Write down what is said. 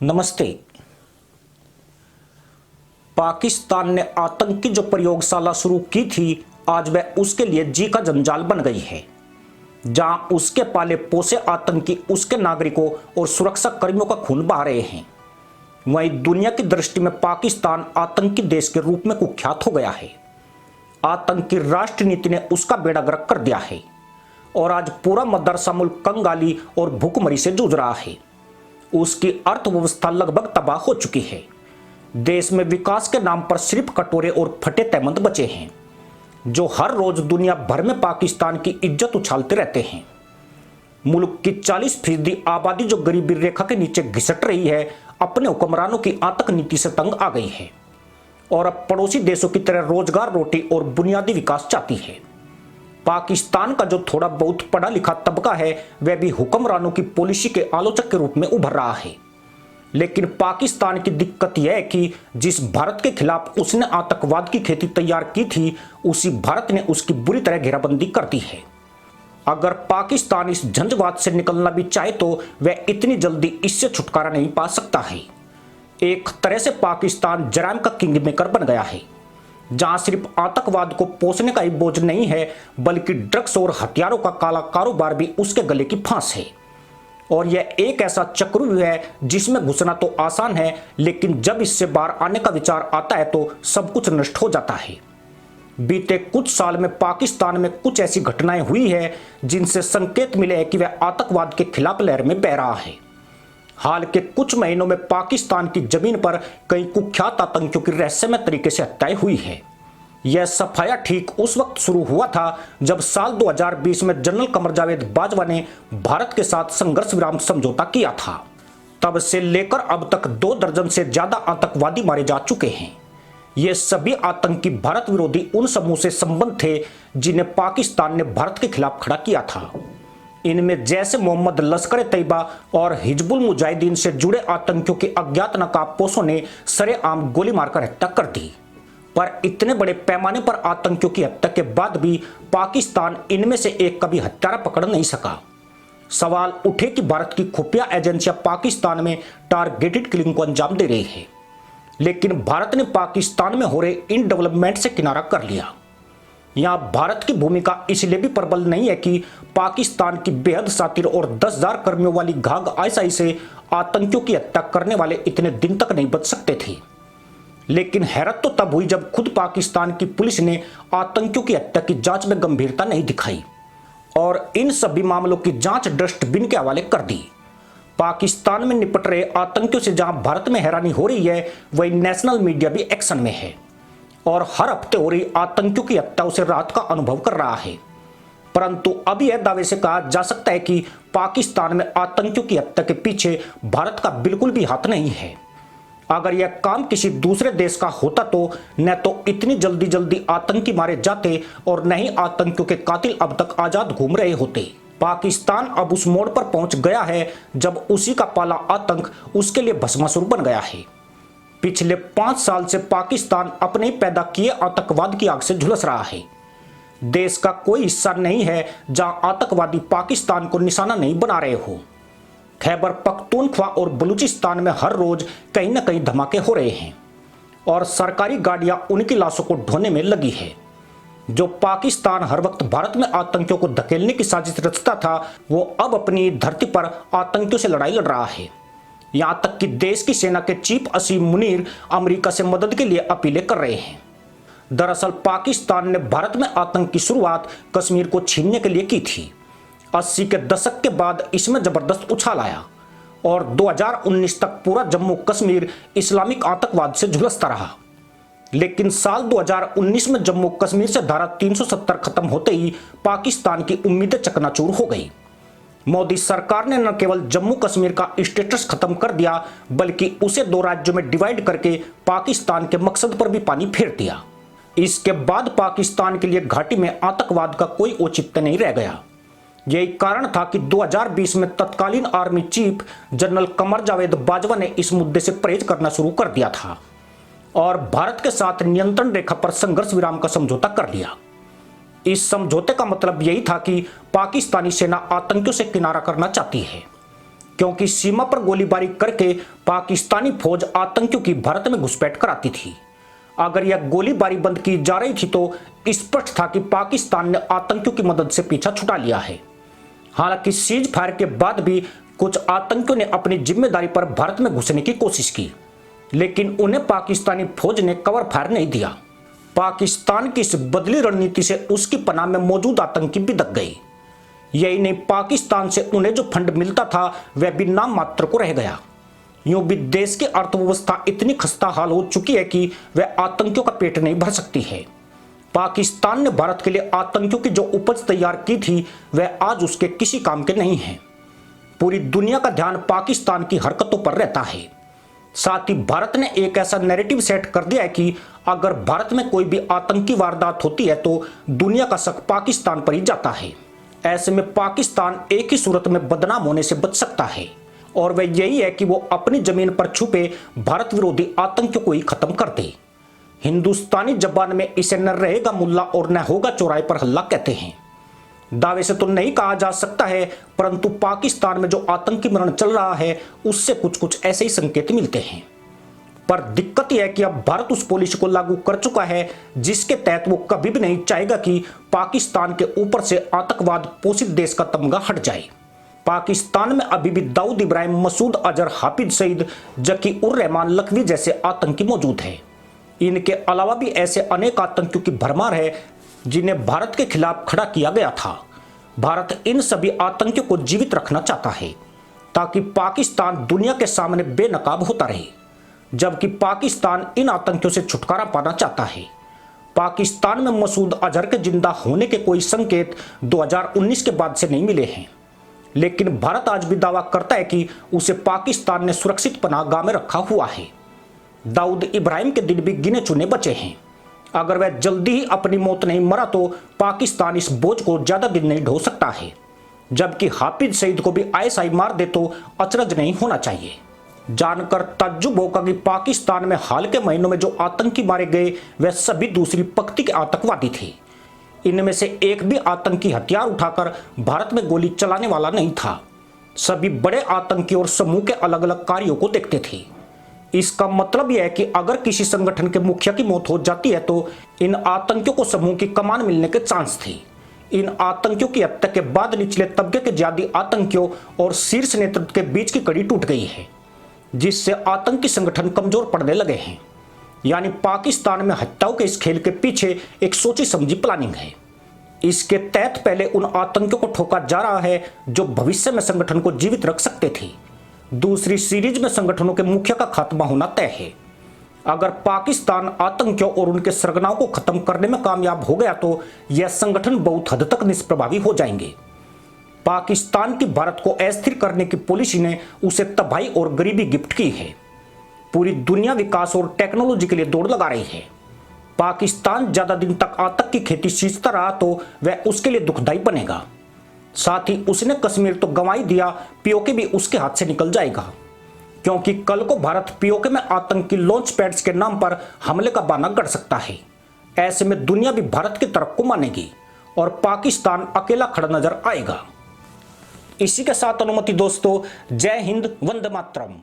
नमस्ते। पाकिस्तान ने आतंकी जो प्रयोगशाला शुरू की थी, आज वह उसके लिए जी का जंजाल बन गई है। जहां उसके पाले पोसे आतंकी उसके नागरिकों और सुरक्षा कर्मियों का खून बहा रहे हैं, वहीं दुनिया की दृष्टि में पाकिस्तान आतंकी देश के रूप में कुख्यात हो गया है। आतंकी राष्ट्र नीति ने उसका बेड़ा गर्क कर दिया है और आज पूरा मदरसा मुल्क कंगाली और भूखमरी से जूझ रहा है। उसकी अर्थव्यवस्था लगभग तबाह हो चुकी है। देश में विकास के नाम पर सिर्फ कटोरे और फटे तहमंद बचे हैं, जो हर रोज दुनिया भर में पाकिस्तान की इज्जत उछालते रहते हैं। मुल्क की 40% आबादी जो गरीबी रेखा के नीचे घिसट रही है, अपने हुक्मरानों की आतंक नीति से तंग आ गई है और अब पड़ोसी देशों की तरह रोजगार, रोटी और बुनियादी विकास चाहती है। पाकिस्तान का जो थोड़ा बहुत पढ़ा लिखा तबका है, वह भी हुक्मरानों की पॉलिसी के आलोचक के रूप में उभर रहा है। लेकिन पाकिस्तान की दिक्कत यह है कि जिस भारत के खिलाफ उसने आतंकवाद की खेती तैयार की थी, उसी भारत ने उसकी बुरी तरह घेराबंदी कर दी है। अगर पाकिस्तान इस झंझावात से निकलना भी चाहे तो वह इतनी जल्दी इससे छुटकारा नहीं पा सकता है। एक तरह से पाकिस्तान जराइम का किंग मेकर बन गया है, जहां सिर्फ आतंकवाद को पोसने का ही बोझ नहीं है, बल्कि ड्रग्स और हथियारों का काला कारोबार भी उसके गले की फांस है। और यह एक ऐसा चक्रव्यूह है जिसमें घुसना तो आसान है, लेकिन जब इससे बाहर आने का विचार आता है तो सब कुछ नष्ट हो जाता है। बीते कुछ साल में पाकिस्तान में कुछ ऐसी घटनाएं हुई है जिनसे संकेत मिले हैं कि वह आतंकवाद के खिलाफ लहर में बह रहा है। हाल के कुछ महीनों में पाकिस्तान की जमीन पर कई कुख्यात आतंकियों की रहस्यमय तरीके से हत्याएं हुई है। यह सफाया ठीक उस वक्त शुरू हुआ था जब साल 2020 में जनरल कमर जावेद बाजवा ने भारत के साथ संघर्ष विराम समझौता किया था। तब से लेकर अब तक 2 दर्जन से ज्यादा आतंकवादी मारे जा चुके हैं। ये सभी आतंकी भारत विरोधी उन समूह से संबंध थे जिन्हें पाकिस्तान ने भारत के खिलाफ खड़ा किया था। इनमें जैसे मोहम्मद लश्कर तैयबा और हिजबुल मुजाहिदीन से जुड़े आतंकियों की अज्ञात नकाबपोशों ने सरेआम गोली मारकर हत्या कर दी। पर इतने बड़े पैमाने पर आतंकियों की हत्या के बाद भी पाकिस्तान इनमें से एक का भी हत्यारा पकड़ नहीं सका। सवाल उठे कि भारत की खुफिया एजेंसियां पाकिस्तान में टारगेटेड किलिंग को अंजाम दे रही है, लेकिन भारत ने पाकिस्तान में हो रहे इन डेवलपमेंट से किनारा कर लिया। यहां भारत की भूमिका इसलिए भी प्रबल नहीं है कि पाकिस्तान की बेहद शातिर और 10,000 कर्मियों वाली घाघ आईएसआई से आतंकियों की हत्या करने वाले इतने दिन तक नहीं बच सकते थे। लेकिन हैरत तो तब हुई जब खुद पाकिस्तान की पुलिस ने आतंकियों की हत्या की जांच में गंभीरता नहीं दिखाई और इन सभी मामलों की जांच डस्टबिन के हवाले कर दी। पाकिस्तान में निपट रहे आतंकियों से जहां भारत में हैरानी हो रही है, वही नेशनल मीडिया भी एक्शन में है और हर हफ्ते हो रही आतंकियों की हत्याओं से राहत का अनुभव कर रहा है। परंतु अब यह दावे से कहा जा सकता है कि पाकिस्तान में आतंकियों की हत्या के पीछे भारत का बिल्कुल भी हाथ नहीं है। अगर यह काम किसी दूसरे देश का होता तो न तो इतनी जल्दी आतंकी मारे जाते और न ही आतंकियों के कातिल अब तक आजाद घूम रहे होते। पाकिस्तान अब उस मोड़ पर पहुंच गया है जब उसी का पाला आतंक उसके लिए भस्मासुर बन गया है। पिछले 5 साल से पाकिस्तान अपने पैदा किए आतंकवाद की आग से झुलस रहा है। देश का कोई हिस्सा नहीं है जहां आतंकवादी पाकिस्तान को निशाना नहीं बना रहे हो। खैबर पख्तूनख्वा और बलूचिस्तान में हर रोज कहीं न कहीं धमाके हो रहे हैं और सरकारी गाड़ियां उनकी लाशों को ढोने में लगी है। जो पाकिस्तान हर वक्त भारत में आतंकियों को धकेलने की साजिश रचता था, वो अब अपनी धरती पर आतंकियों से लड़ाई लड़ रहा है। यहां तक कि देश की सेना के चीफ असीम मुनीर अमेरिका से मदद के लिए अपीलें कर रहे हैं। दरअसल पाकिस्तान ने भारत में आतंक की शुरुआत कश्मीर को छीनने के लिए की थी। 80 के दशक के बाद इसमें जबरदस्त उछाल आया और 2019 तक पूरा जम्मू कश्मीर इस्लामिक आतंकवाद से झुलसता रहा। लेकिन साल 2019 में जम्मू कश्मीर से धारा 370 खत्म होते ही पाकिस्तान की उम्मीदें चकनाचूर हो गई। मोदी सरकार ने न केवल जम्मू कश्मीर का स्टेटस खत्म कर दिया, बल्कि उसे 2 राज्यों में डिवाइड करके पाकिस्तान के मकसद पर भी पानी फेर दिया। इसके बाद पाकिस्तान के लिए घाटी में आतंकवाद का कोई औचित्य नहीं रह गया। यही कारण था कि 2020 में तत्कालीन army chief general Qamar Javed Bajwa ने इस मुद्दे से परहेज करना शुरू कर दिया था और भारत के साथ नियंत्रण रेखा पर संघर्ष विराम का समझौता कर लिया। इस समझौते का मतलब यही था कि पाकिस्तानी सेना आतंकियों से किनारा करना चाहती है क्योंकि सीमा पर गोलीबारी करके पाकिस्तानी फौज आतंकियों की भारत में घुसपैठ कराती थी। अगर यह गोलीबारी बंद की जा रही थी तो स्पष्ट था कि पाकिस्तान ने आतंकियों की मदद से पीछा छुड़ा लिया है। हालांकि सीज फायर के बाद भी कुछ आतंकियों ने अपनी जिम्मेदारी पर भारत में घुसने की कोशिश की, लेकिन उन्हें पाकिस्तानी फौज ने कवर फायर नहीं दिया। पाकिस्तान की इस बदली रणनीति से उसकी पनाह में मौजूद आतंकी बिदक गए। यही नहीं, पाकिस्तान से उन्हें जो फंड मिलता था वह भी नाम मात्र को रह गया। यूं भी देश की अर्थव्यवस्था इतनी खस्ता हाल हो चुकी है कि वह आतंकियों का पेट नहीं भर सकती है। पाकिस्तान ने भारत के लिए आतंकियों की जो उपज तैयार की थी वह आज उसके किसी काम के नहीं है। पूरी दुनिया का ध्यान पाकिस्तान की हरकतों पर रहता है। साथ ही भारत ने एक ऐसा नैरेटिव सेट कर दिया है कि अगर भारत में कोई भी आतंकी वारदात होती है तो दुनिया का शक पाकिस्तान पर ही जाता है। ऐसे में पाकिस्तान एक ही सूरत में बदनाम होने से बच सकता है, और वह यही है कि वो अपनी जमीन पर छुपे भारत विरोधी आतंकियों को ही खत्म कर दे। हिंदुस्तानी जबान में इसे न रहेगा मुल्ला और न होगा चौराहे पर हल्ला कहते हैं। दावे से तो नहीं कहा जा सकता है, परंतु पाकिस्तान में जो आतंकी मरण चल रहा है उससे कुछ कुछ ऐसे ही संकेत मिलते हैं। पर दिक्कत यह है कि अब भारत उस पॉलिसी को लागू कर चुका है जिसके तहत वो कभी भी नहीं चाहेगा कि पाकिस्तान के ऊपर से आतंकवाद पोषित देश का तमगा हट जाए। पाकिस्तान में अभी भी दाऊद इब्राहिम, मसूद अजहर, हाफिज सईद, जकी उर रहमान लखवी जैसे आतंकी मौजूद हैं। इनके अलावा भी ऐसे अनेक आतंकियों की भरमार है जिन्हें भारत के खिलाफ खड़ा किया गया था। भारत इन सभी आतंकियों को जीवित रखना चाहता है ताकि पाकिस्तान दुनिया के सामने बेनकाब होता रहे, जबकि पाकिस्तान इन आतंकियों से छुटकारा पाना चाहता है। पाकिस्तान में मसूद अजहर के जिंदा होने के कोई संकेत 2019 के बाद से नहीं मिले हैं, लेकिन भारत आज भी दावा करता है कि उसे पाकिस्तान ने सुरक्षित पनाहगाह में रखा हुआ है। दाऊद इब्राहिम के दिन भी गिने चुने बचे हैं। अगर वह जल्दी ही अपनी मौत नहीं मरा तो पाकिस्तान इस बोझ को ज्यादा दिन नहीं ढो सकता है, जबकि हाफिज सईद को भी आईएसआई मार दे तो अचरज नहीं होना चाहिए। जानकर ताज्जुब होगा कि पाकिस्तान में हाल के महीनों में जो आतंकी मारे गए वह सभी दूसरी पंक्ति के आतंकवादी थे। इनमें से एक भी आतंकी हथियार उठाकर भारत में गोली चलाने वाला नहीं था। सभी बड़े आतंकी और समूह के अलग अलग कार्यों को देखते थे। इसका मतलब यह है कि अगर किसी संगठन के मुखिया की मौत हो जाती है तो इन आतंकियों को समूह की कमान मिलने के चांस थे। इन आतंकियों की हत्या के बाद निचले तबके के जिहादी आतंकियों और शीर्ष नेतृत्व के बीच की कड़ी टूट गई है, जिससे आतंकी संगठन कमजोर पड़ने लगे हैं। यानी पाकिस्तान में हत्याओं के इस खेल के पीछे एक सोची समझी प्लानिंग है। इसके तहत पहले उन आतंकियों को ठोका जा रहा है जो भविष्य में संगठन को जीवित रख सकते थे। दूसरी सीरीज में संगठनों के मुखिया का खात्मा होना तय है। अगर पाकिस्तान आतंकियों और उनके सरगनाओं को खत्म करने में कामयाब हो गया तो यह संगठन बहुत हद तक निष्प्रभावी हो जाएंगे। पाकिस्तान की भारत को अस्थिर करने की पॉलिसी ने उसे तबाही और गरीबी गिफ्ट की है। पूरी दुनिया विकास और टेक्नोलॉजी के लिए दौड़ लगा रही है। पाकिस्तान ज्यादा दिन तक आतंक की खेती सींचता रहा तो वह उसके लिए दुखदायी बनेगा। साथ ही उसने कश्मीर तो गंवा ही दिया, पीओके भी उसके हाथ से निकल जाएगा, क्योंकि कल को भारत पीओके में आतंकी लॉन्च पैड्स के नाम पर हमले का बहाना गढ़ सकता है। ऐसे में दुनिया भी भारत की तरफ को मानेगी और पाकिस्तान अकेला खड़ा नजर आएगा। इसी के साथ अनुमति दोस्तों, जय हिंद, वंदे मातरम।